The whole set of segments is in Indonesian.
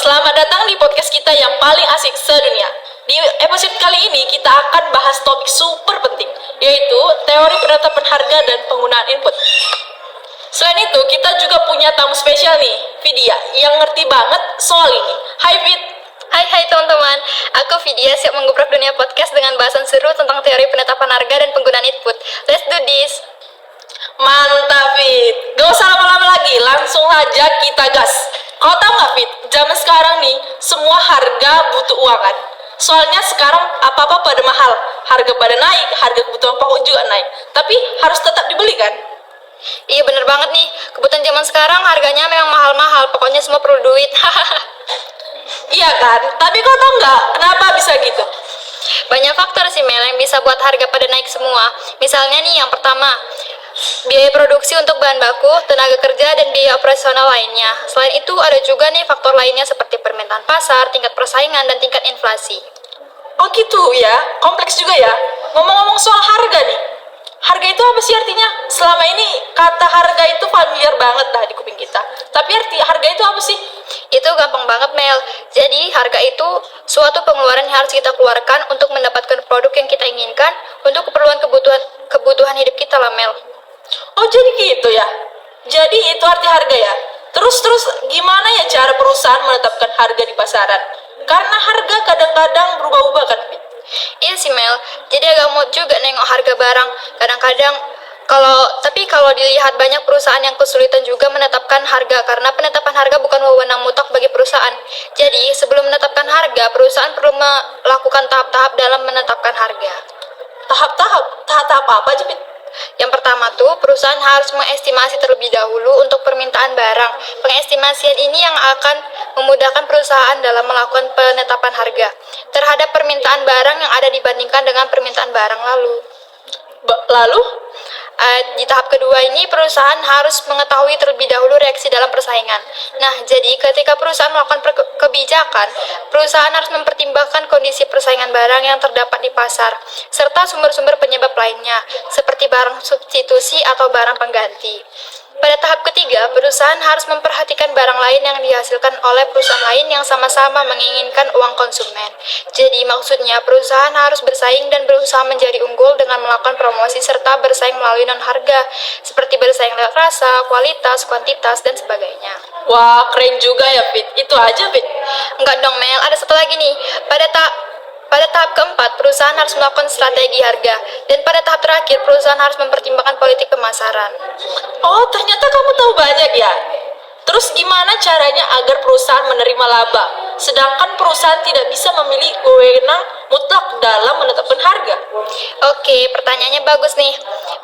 selamat datang di podcast kita yang paling asik sedunia. Di episode kali ini kita akan bahas topik super penting, yaitu teori penetapan harga dan penggunaan input. Selain itu, kita juga punya tamu spesial nih, Vidya, yang ngerti banget soal ini. Hai Vid. Hai teman-teman, aku Vidya siap menggubrak dunia podcast dengan bahasan seru tentang teori penetapan harga dan penggunaan input. Let's do this! Mantap Vid, gak usah lama-lama lagi, langsung aja kita gas. Kau tahu gak Vid, zaman sekarang nih, semua harga butuh uang kan? Soalnya sekarang apa-apa pada mahal, harga pada naik, harga kebutuhan pokok juga naik. Tapi harus tetap dibeli kan? Iya bener banget nih, kebutuhan zaman sekarang harganya memang mahal-mahal, pokoknya semua perlu duit. Iya kan, tapi kau tahu nggak kenapa bisa gitu? Banyak faktor sih Mel yang bisa buat harga pada naik semua. Misalnya nih yang pertama, biaya produksi untuk bahan baku, tenaga kerja, dan biaya operasional lainnya. Selain itu ada juga nih faktor lainnya seperti permintaan pasar, tingkat persaingan, dan tingkat inflasi. Oh gitu ya, kompleks juga ya. Ngomong-ngomong soal harga nih, harga itu apa sih artinya? Selama ini kata harga itu familiar banget dah di kuping kita. Tapi arti harga itu apa sih? Itu gampang banget Mel. Jadi harga itu suatu pengeluaran yang harus kita keluarkan untuk mendapatkan produk yang kita inginkan untuk kebutuhan hidup kita lah Mel. Oh jadi gitu ya. Jadi itu arti harga ya. Terus gimana ya cara perusahaan menetapkan harga di pasaran? Karena harga kadang-kadang berubah-ubah kan. Iya sih Mel, jadi agak mood juga nengok harga barang. Kadang-kadang kalau dilihat banyak perusahaan yang kesulitan juga menetapkan harga karena penetapan harga bukan wewenang mutlak bagi perusahaan. Jadi sebelum menetapkan harga, perusahaan perlu melakukan tahap-tahap dalam menetapkan harga. Tahap-tahap apa aja, Pit? Yang pertama tuh, perusahaan harus mengestimasi terlebih dahulu untuk permintaan barang. Pengestimasian ini yang akan memudahkan perusahaan dalam melakukan penetapan harga terhadap permintaan barang yang ada dibandingkan dengan permintaan barang lalu. Lalu? Di tahap kedua ini, perusahaan harus mengetahui terlebih dahulu reaksi dalam persaingan. Nah, jadi ketika perusahaan melakukan kebijakan, perusahaan harus mempertimbangkan kondisi persaingan barang yang terdapat di pasar, serta sumber-sumber penyebab lainnya, seperti barang substitusi atau barang pengganti. Pada tahap ketiga, perusahaan harus memperhatikan barang lain yang dihasilkan oleh perusahaan lain yang sama-sama menginginkan uang konsumen. Jadi maksudnya perusahaan harus bersaing dan berusaha menjadi unggul dengan melakukan promosi serta bersaing melalui non-harga, seperti bersaing lewat rasa, kualitas, kuantitas, dan sebagainya. Wah, keren juga ya, Fit. Itu aja, Fit. Enggak dong, Mel. Ada satu lagi nih. Pada tahap keempat, perusahaan harus melakukan strategi harga. Dan pada tahap terakhir, perusahaan harus mempertimbangkan politik pemasaran. Oh, ternyata kamu tahu banyak ya? Terus gimana caranya agar perusahaan menerima laba? Sedangkan perusahaan tidak bisa memilih wewenang mutlak dalam menetapkan harga. Oke, pertanyaannya bagus nih.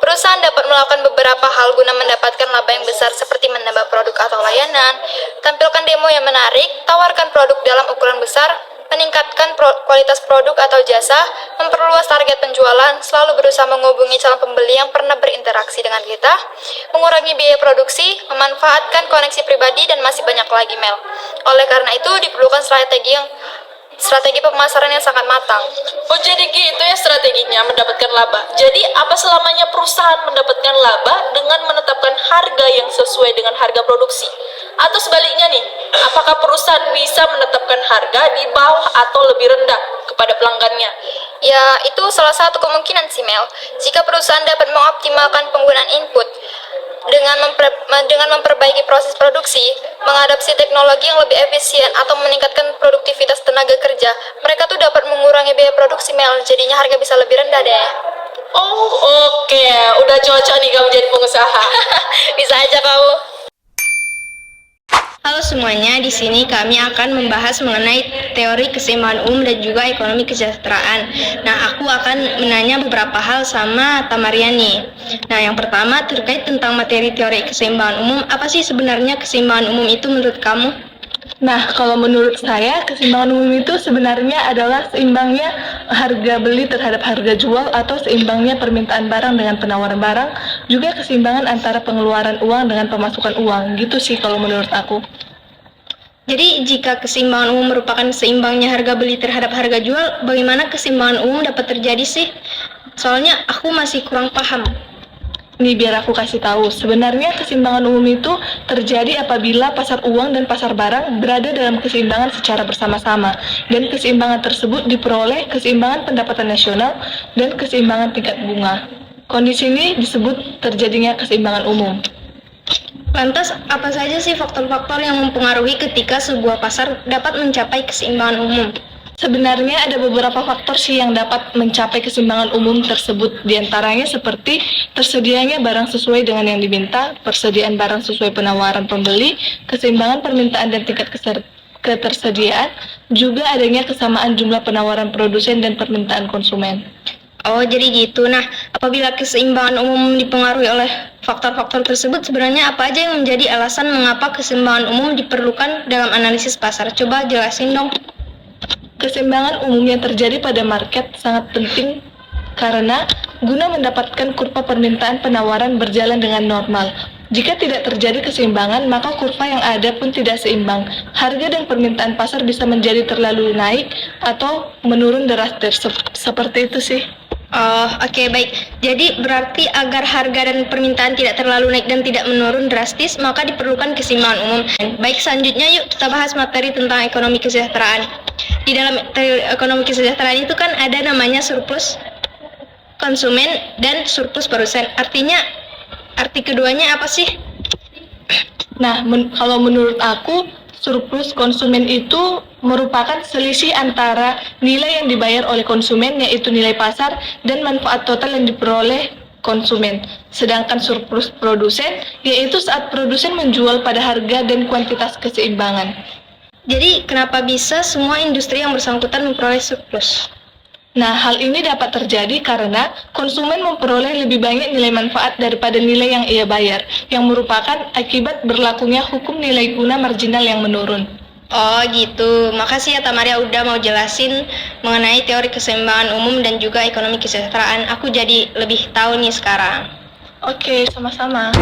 Perusahaan dapat melakukan beberapa hal guna mendapatkan laba yang besar seperti menambah produk atau layanan, tampilkan demo yang menarik, tawarkan produk dalam ukuran besar, meningkatkan kualitas produk atau jasa, memperluas target penjualan, selalu berusaha menghubungi calon pembeli yang pernah berinteraksi dengan kita, mengurangi biaya produksi, memanfaatkan koneksi pribadi, dan masih banyak lagi Mel. Oleh karena itu diperlukan strategi pemasaran yang sangat matang. Oh jadi gitu ya strateginya mendapatkan laba. Jadi apa selamanya perusahaan mendapatkan laba dengan menetapkan harga yang sesuai dengan harga produksi? Atau sebaliknya nih, apakah perusahaan bisa menetapkan harga di bawah atau lebih rendah kepada pelanggannya? Ya, itu salah satu kemungkinan sih Mel. Jika perusahaan dapat mengoptimalkan penggunaan input dengan memperbaiki proses produksi, mengadopsi teknologi yang lebih efisien, atau meningkatkan produktivitas tenaga kerja, mereka tuh dapat mengurangi biaya produksi Mel, jadinya harga bisa lebih rendah deh. Oh oke, udah cocok nih kamu jadi pengusaha. Bisa aja kamu. Halo semuanya, di sini kami akan membahas mengenai teori keseimbangan umum dan juga ekonomi kesejahteraan. Nah, aku akan menanya beberapa hal sama Tamariani. Nah, yang pertama terkait tentang materi teori keseimbangan umum. Apa sih sebenarnya keseimbangan umum itu menurut kamu? Nah, kalau menurut saya, keseimbangan umum itu sebenarnya adalah seimbangnya harga beli terhadap harga jual atau seimbangnya permintaan barang dengan penawaran barang, juga keseimbangan antara pengeluaran uang dengan pemasukan uang. Gitu sih kalau menurut aku. Jadi, jika keseimbangan umum merupakan seimbangnya harga beli terhadap harga jual, bagaimana keseimbangan umum dapat terjadi sih? Soalnya aku masih kurang paham. Nih biar aku kasih tahu, sebenarnya keseimbangan umum itu terjadi apabila pasar uang dan pasar barang berada dalam keseimbangan secara bersama-sama, dan keseimbangan tersebut diperoleh keseimbangan pendapatan nasional dan keseimbangan tingkat bunga. Kondisi ini disebut terjadinya keseimbangan umum. Lantas, apa saja sih faktor-faktor yang mempengaruhi ketika sebuah pasar dapat mencapai keseimbangan umum? Sebenarnya ada beberapa faktor sih yang dapat mencapai keseimbangan umum tersebut. Di antaranya seperti tersedianya barang sesuai dengan yang diminta, persediaan barang sesuai penawaran pembeli, keseimbangan permintaan dan tingkat ketersediaan, juga adanya kesamaan jumlah penawaran produsen dan permintaan konsumen. Oh, jadi gitu. Nah, apabila keseimbangan umum dipengaruhi oleh faktor-faktor tersebut, sebenarnya apa aja yang menjadi alasan mengapa keseimbangan umum diperlukan dalam analisis pasar? Coba jelasin dong. Keseimbangan umum yang terjadi pada market sangat penting karena guna mendapatkan kurva permintaan penawaran berjalan dengan normal. Jika tidak terjadi keseimbangan, maka kurva yang ada pun tidak seimbang. Harga dan permintaan pasar bisa menjadi terlalu naik atau menurun drastis. Seperti itu sih. Oh, oke, baik. Jadi berarti agar harga dan permintaan tidak terlalu naik dan tidak menurun drastis, maka diperlukan keseimbangan umum. Baik, selanjutnya yuk kita bahas materi tentang ekonomi kesejahteraan. Di dalam teori ekonomi kesejahteraan itu kan ada namanya surplus konsumen dan surplus produsen. Artinya, arti keduanya apa sih? Nah, kalau menurut aku, surplus konsumen itu merupakan selisih antara nilai yang dibayar oleh konsumen, yaitu nilai pasar, dan manfaat total yang diperoleh konsumen. Sedangkan surplus produsen, yaitu saat produsen menjual pada harga dan kuantitas keseimbangan. Jadi, kenapa bisa semua industri yang bersangkutan memperoleh surplus? Nah, hal ini dapat terjadi karena konsumen memperoleh lebih banyak nilai manfaat daripada nilai yang ia bayar, yang merupakan akibat berlakunya hukum nilai guna marginal yang menurun. Oh gitu, makasih ya Tamaria udah mau jelasin mengenai teori keseimbangan umum dan juga ekonomi kesejahteraan. Aku jadi lebih tahu nih sekarang. Oke, sama-sama.